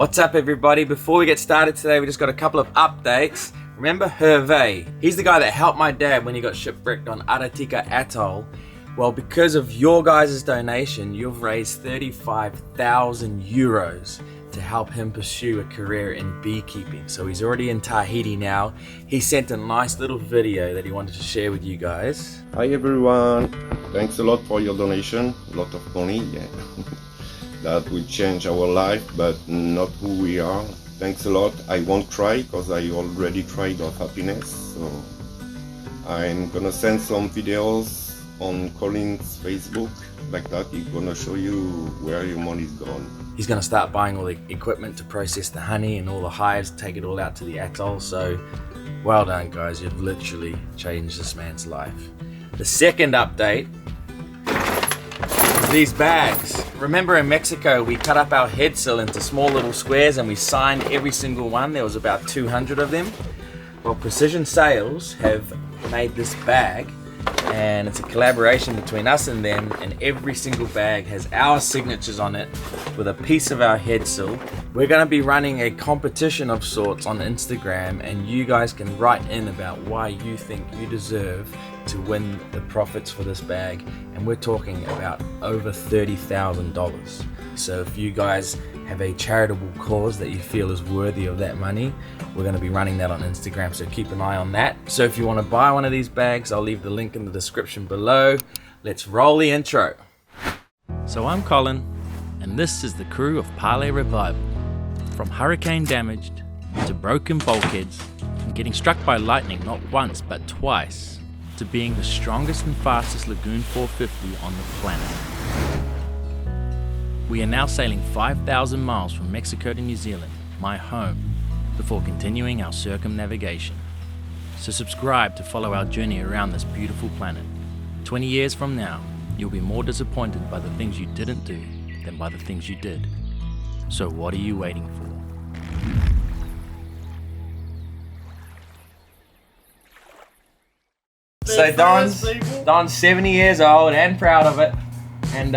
What's up everybody? Before we get started today, we just got a couple of updates. Remember Hervé? He's the guy that helped my dad when he got shipwrecked on Aratika Atoll. Well, because of your guys' donation, you've raised 35,000 euros to help him pursue a career in beekeeping. So he's already in Tahiti now. He sent a nice little video that he wanted to share with you guys. Hi everyone, thanks a lot for your donation. A lot of money, yeah. That will change our life, but not who we are. Thanks a lot. I won't cry because I already cried of happiness. So I'm gonna send some videos on Colin's Facebook, like that. He's gonna show you where your money's gone. He's gonna start buying all the equipment to process the honey and all the hives, take it all out to the atoll. So well done guys, you've literally changed this man's life. The second update is these bags. Remember in Mexico, we cut up our head sill into small little squares and we signed every single one. There was about 200 of them. Well, Precision Sales have made this bag, and it's a collaboration between us and them, and every single bag has our signatures on it with a piece of our head sill. We're going to be running a competition of sorts on Instagram, and you guys can write in about why you think you deserve to win the profits for this bag, and we're talking about over $30,000. So if you guys have a charitable cause that you feel is worthy of that money, we're going to be running that on Instagram, so keep an eye on that. So if you want to buy one of these bags, I'll leave the link in the description below. Let's roll the intro. So I'm Colin, and this is the crew of Parlay Revival. From hurricane damaged to broken bulkheads and getting struck by lightning not once but twice, to being the strongest and fastest Lagoon 450 on the planet. We are now sailing 5,000 miles from Mexico to New Zealand, my home, before continuing our circumnavigation. So subscribe to follow our journey around this beautiful planet. 20 years from now, you'll be more disappointed by the things you didn't do than by the things you did. So what are you waiting for? So Don's 70 years old and proud of it, and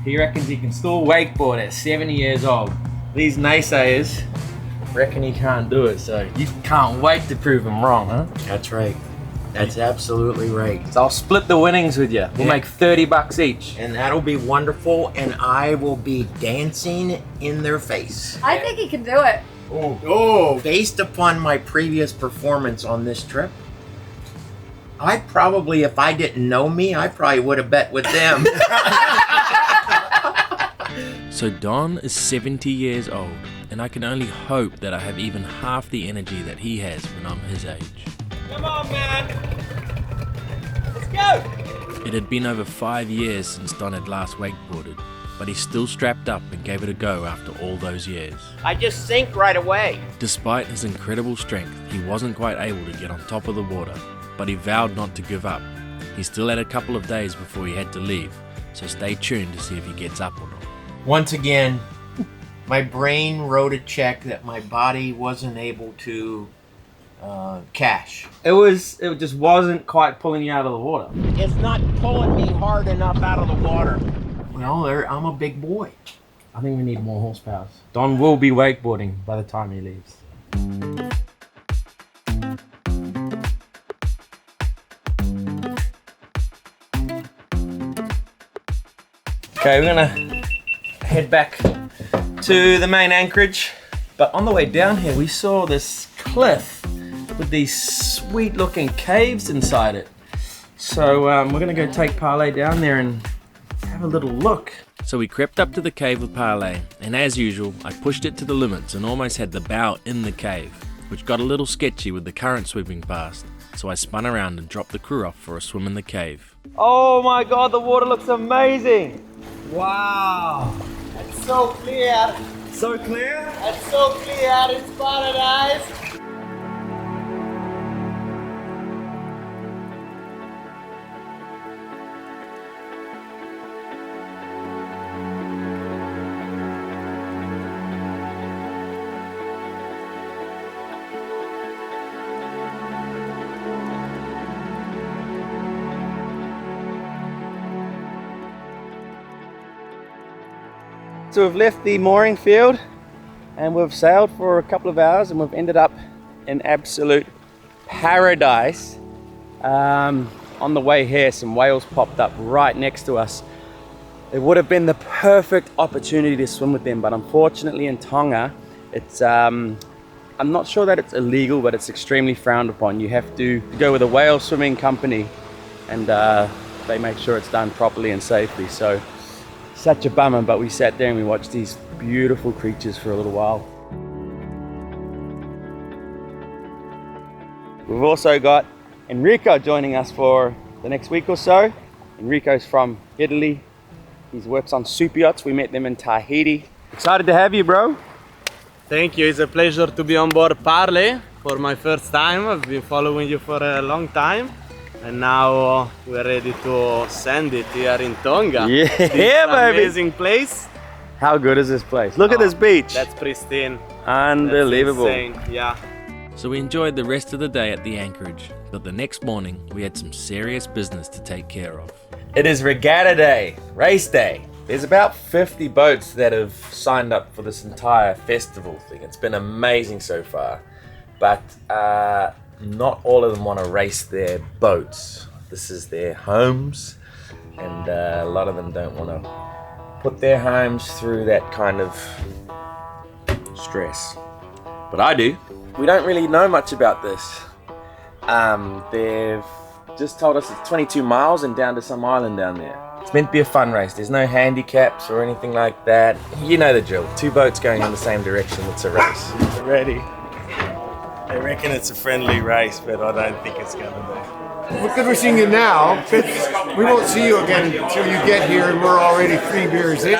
he reckons he can still wakeboard at 70 years old. These naysayers reckon he can't do it, so you can't wait to prove him wrong, huh? That's right. That's absolutely right. So I'll split the winnings with you. We'll make 30 bucks each. And that'll be wonderful, and I will be dancing in their face. I think he can do it. Oh, based upon my previous performance on this trip, I probably, if I didn't know me, I probably would have bet with them. So Don is 70 years old, and I can only hope that I have even half the energy that he has when I'm his age. Come on, man. Let's go. It had been over 5 years since Don had last wakeboarded, but he's still strapped up and gave it a go after all those years. I just sink right away. Despite his incredible strength, he wasn't quite able to get on top of the water, but he vowed not to give up. He still had a couple of days before he had to leave, so stay tuned to see if he gets up or not. Once again, my brain wrote a check that my body wasn't able to cash. It just wasn't quite pulling you out of the water. It's not pulling me hard enough out of the water. Well, I'm a big boy. I think we need more horsepower. Don will be wakeboarding by the time he leaves. Okay, we're gonna head back to the main anchorage. But on the way down here, we saw this cliff with these sweet looking caves inside it. So we're gonna go take Parlay down there and have a little look. So we crept up to the cave with Parlay, and as usual, I pushed it to the limits and almost had the bow in the cave, which got a little sketchy with the current sweeping past. So I spun around and dropped the crew off for a swim in the cave. Oh my God, the water looks amazing. Wow, it's so clear. So clear? It's so clear, it's paradise. So we've left the mooring field and we've sailed for a couple of hours and we've ended up in absolute paradise. On the way here, some whales popped up right next to us. It would have been the perfect opportunity to swim with them, but unfortunately in Tonga, it's I'm not sure that it's illegal, but it's extremely frowned upon. You have to go with a whale swimming company, and they make sure it's done properly and safely. So such a bummer, but we sat there and we watched these beautiful creatures for a little while. We've also got Enrico joining us for the next week or so. Enrico's from Italy. He works on super yachts. We met them in Tahiti. Excited to have you, bro. Thank you. It's a pleasure to be on board Parlay for my first time. I've been following you for a long time, and now we're ready to send it here in Tonga. Yeah, baby. Amazing place. How good is this place? Look at this beach. That's pristine. Unbelievable. That's insane. Yeah. So we enjoyed the rest of the day at the anchorage, but the next morning we had some serious business to take care of. It is Regatta Day, race day. There's about 50 boats that have signed up for this entire festival thing. It's been amazing so far, but not all of them want to race their boats. This is their homes, and a lot of them don't want to put their homes through that kind of stress. But I do. We don't really know much about this. They've just told us it's 22 miles and down to some island down there. It's meant to be a fun race. There's no handicaps or anything like that. You know the drill. Two boats going in the same direction, it's a race. Ready. I reckon it's a friendly race, but I don't think it's going to be. We're good we're seeing you now, because we won't see you again until you get here and we're already 3 beers in.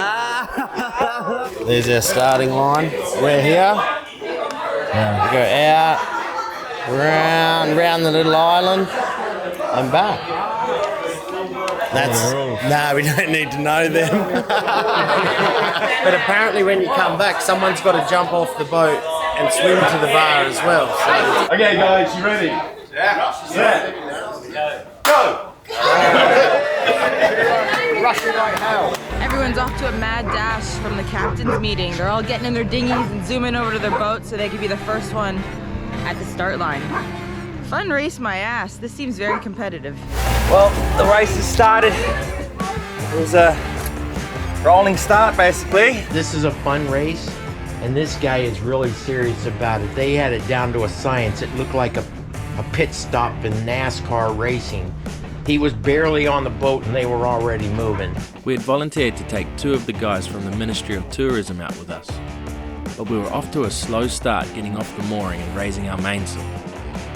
There's our starting line. We're here. We go out, round the little island, and back. No, we don't need to know them. But apparently when you come back, someone's got to jump off the boat and swim to the bar as well. So. Okay, guys, you ready? Yeah. Set. Go! Everyone's off to a mad dash from the captain's meeting. They're all getting in their dinghies and zooming over to their boats so they can be the first one at the start line. Fun race, my ass. This seems very competitive. Well, the race has started. It was a rolling start, basically. This is a fun race, and this guy is really serious about it. They had it down to a science. It looked like a pit stop in NASCAR racing. He was barely on the boat and they were already moving. We had volunteered to take 2 of the guys from the Ministry of Tourism out with us, but we were off to a slow start getting off the mooring and raising our mainsail.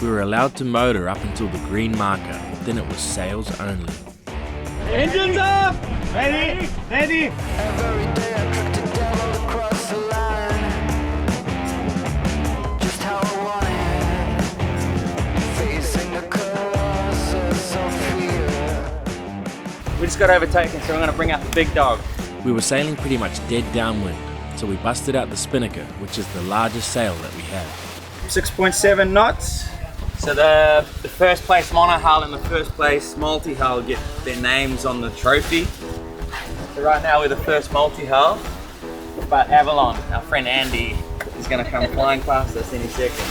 We were allowed to motor up until the green marker, then it was sails only. Engines up! Ready? Ready? Every day I trick the devil to cross the line. Just how I want it. Facing the colossus of fear. We just got overtaken, so we're going to bring out the big dog. We were sailing pretty much dead downwind, so we busted out the spinnaker, which is the largest sail that we have. 6.7 knots. So the first place monohull and the first place multi-hull get their names on the trophy. So right now we're the first multi-hull, but Avalon, our friend Andy, is going to come flying past us any second.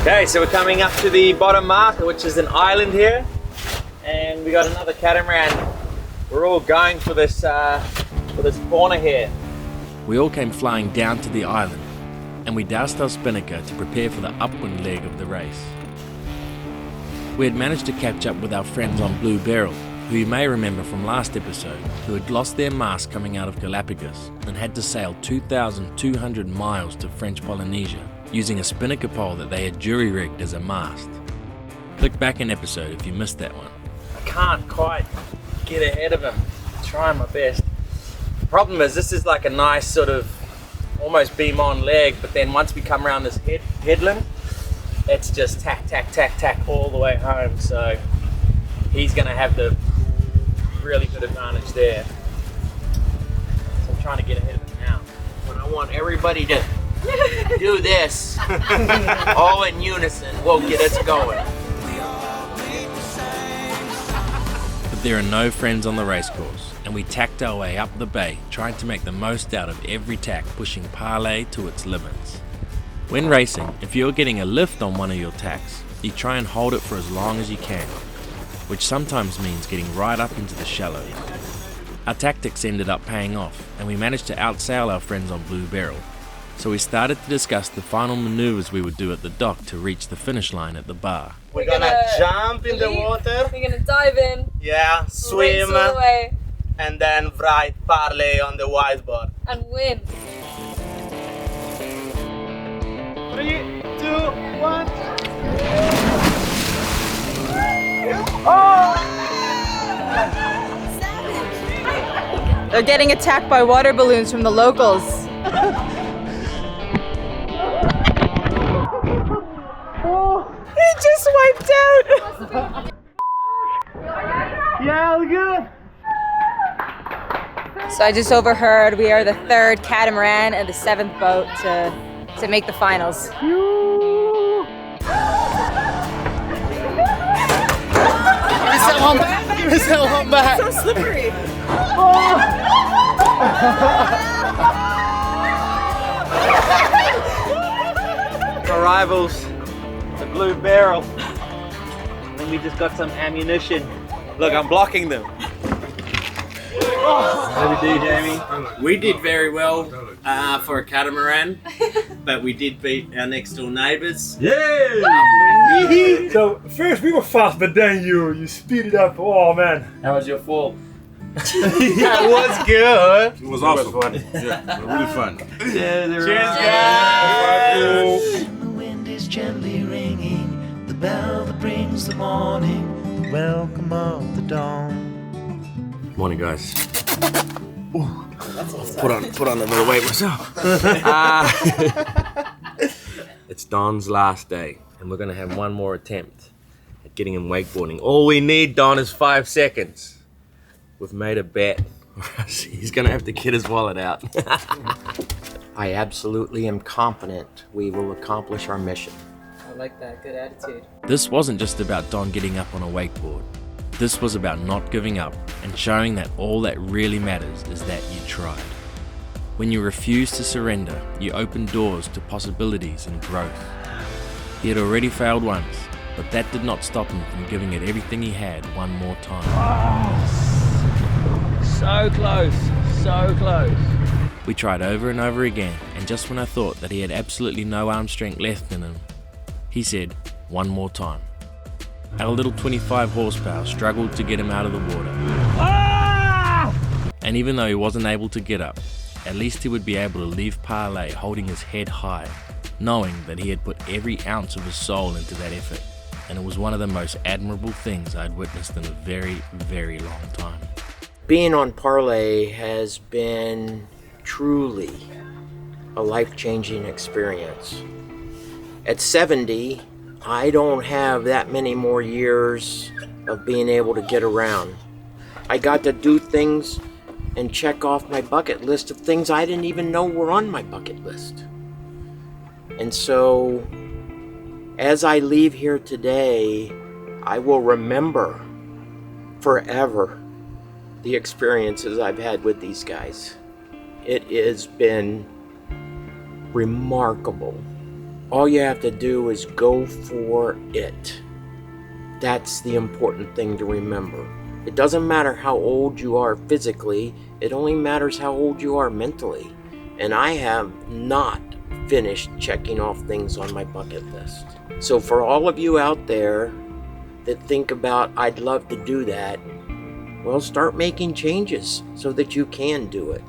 Okay, so we're coming up to the bottom marker, which is an island here, and we got another catamaran. We're all going for this corner here. We all came flying down to the island, and we doused our spinnaker to prepare for the upwind leg of the race. We had managed to catch up with our friends on Blue Beryl, who you may remember from last episode, who had lost their mast coming out of Galapagos and had to sail 2,200 miles to French Polynesia, using a spinnaker pole that they had jury-rigged as a mast. Click back an episode if you missed that one. I can't quite get ahead of him. I'm trying my best. The problem is this is like a nice sort of almost beam on leg, but then once we come around this headland, it's just tack, tack, tack, tack all the way home. So he's going to have the really good advantage there. So I'm trying to get ahead of it now. But I want everybody to do this all in unison. We'll get us going. But there are no friends on the racecourse, and we tacked our way up the bay, trying to make the most out of every tack, pushing Parlay to its limits. When racing, if you're getting a lift on one of your tacks, you try and hold it for as long as you can, which sometimes means getting right up into the shallows. Our tactics ended up paying off, and we managed to outsail our friends on Blue Barrel. So we started to discuss the final maneuvers we would do at the dock to reach the finish line at the bar. We're gonna jump in the water. We're gonna dive in. Yeah, swim. Race all the way. And then write Parlay on the whiteboard. And win. 3, 2, 1. They're getting attacked by water balloons from the locals. He just wiped out. Yeah, Lagoon. So I just overheard we are the 3rd catamaran and the 7th boat to make the finals. Give us that one back. So slippery. Arrivals, the Blue Barrel. And then we just got some ammunition. Look, I'm blocking them. What did we do, Jamie? We did very well for a catamaran, but we did beat our next door neighbours. Yeah! So first we were fast, but then you speeded up. Oh man. How was your fall? That was good. It was awesome. Fun. Yeah, really fun. Cheers, guys! The wind is gently ringing, the bell that brings the morning, the welcome of the dawn. Morning, guys. Put on a little weight myself. It's Don's last day, and we're gonna have one more attempt at getting him wakeboarding. All we need, Don, is 5 seconds. We've made a bet. He's gonna have to get his wallet out. I absolutely am confident we will accomplish our mission. I like that. Good attitude. This wasn't just about Don getting up on a wakeboard. This was about not giving up and showing that all that really matters is that you tried. When you refuse to surrender, you open doors to possibilities and growth. He had already failed once, but that did not stop him from giving it everything he had one more time. So close, so close. We tried over and over again, and just when I thought that he had absolutely no arm strength left in him, he said, one more time. Our little 25 horsepower struggled to get him out of the water. And even though he wasn't able to get up, at least he would be able to leave Parlay holding his head high, knowing that he had put every ounce of his soul into that effort. And it was one of the most admirable things I'd witnessed in a very, very long time. Being on Parlay has been truly a life-changing experience. At 70, I don't have that many more years of being able to get around. I got to do things and check off my bucket list of things I didn't even know were on my bucket list. And so, as I leave here today, I will remember forever the experiences I've had with these guys. It has been remarkable. All you have to do is go for it. That's the important thing to remember. It doesn't matter how old you are physically, it only matters how old you are mentally. And I have not finished checking off things on my bucket list. So for all of you out there that think about, I'd love to do that, well, start making changes so that you can do it.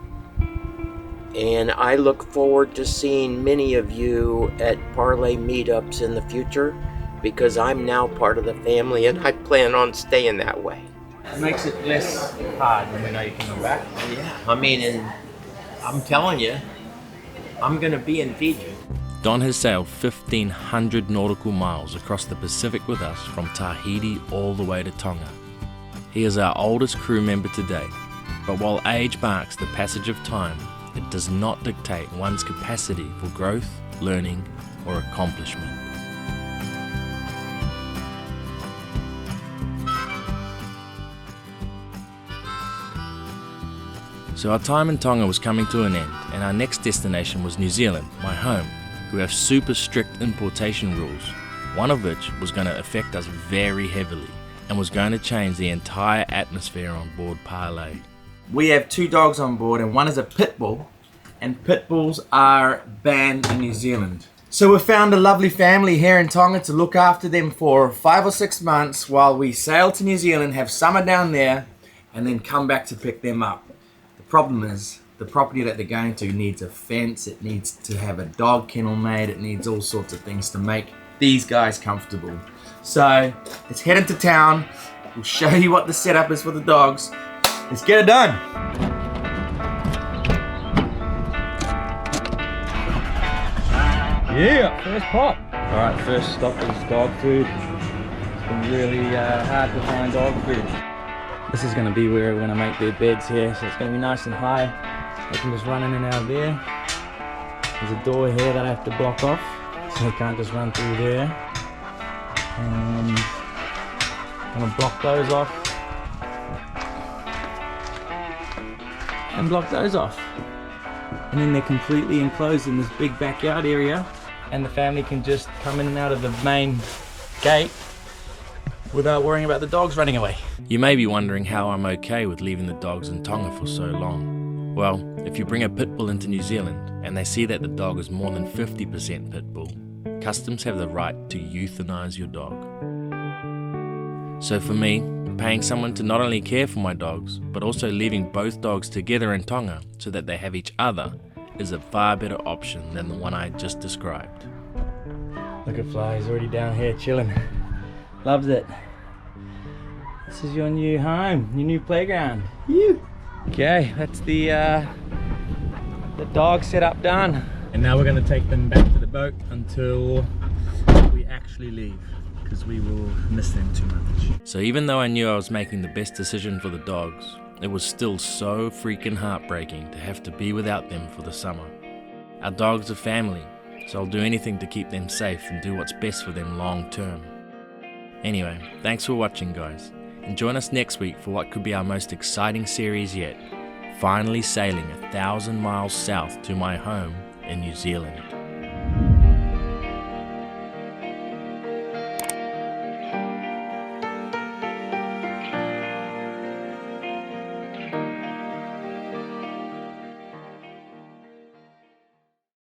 And I look forward to seeing many of you at Parlay meetups in the future, because I'm now part of the family and I plan on staying that way. It makes it less hard when we know you can come back. Yeah, I mean, and I'm telling you, I'm gonna be in Fiji. Don has sailed 1,500 nautical miles across the Pacific with us from Tahiti all the way to Tonga. He is our oldest crew member today, But while age marks the passage of time, it does not dictate one's capacity for growth, learning, or accomplishment. So our time in Tonga was coming to an end, and our next destination was New Zealand, my home, who have super strict importation rules, one of which was going to affect us very heavily and was going to change the entire atmosphere on board Parlay. We have 2 dogs on board, and one is a pitbull, and pitbulls are banned in New Zealand. So we found a lovely family here in Tonga to look after them for 5 or 6 months while we sail to New Zealand, have summer down there, and then come back to pick them up. The problem is, the property that they're going to needs a fence, it needs to have a dog kennel made, it needs all sorts of things to make these guys comfortable. So let's head into town, we'll show you what the setup is for the dogs. Let's get it done. Yeah, first pop. Alright, first stop is dog food. It's been really hard to find dog food. This is going to be where we're going to make their beds here, so it's going to be nice and high. They can just run in and out of there. There's a door here that I have to block off, so they can't just run through there. And I'm going to block those off. And block those off. And then they're completely enclosed in this big backyard area, and the family can just come in and out of the main gate without worrying about the dogs running away. You may be wondering how I'm okay with leaving the dogs in Tonga for so long. Well, if you bring a pitbull into New Zealand and they see that the dog is more than 50% pitbull, customs have the right to euthanize your dog. So for me, paying someone to not only care for my dogs, but also leaving both dogs together in Tonga so that they have each other is a far better option than the one I just described. Look at Fly, he's already down here chilling. Loves it. This is your new home, your new playground. You. Okay, that's the dog setup done. And now we're going to take them back to the boat until we actually leave, because we will miss them too much. So even though I knew I was making the best decision for the dogs, it was still so freaking heartbreaking to have to be without them for the summer. Our dogs are family, so I'll do anything to keep them safe and do what's best for them long term. Anyway, thanks for watching, guys, and join us next week for what could be our most exciting series yet, finally sailing 1,000 miles south to my home in New Zealand.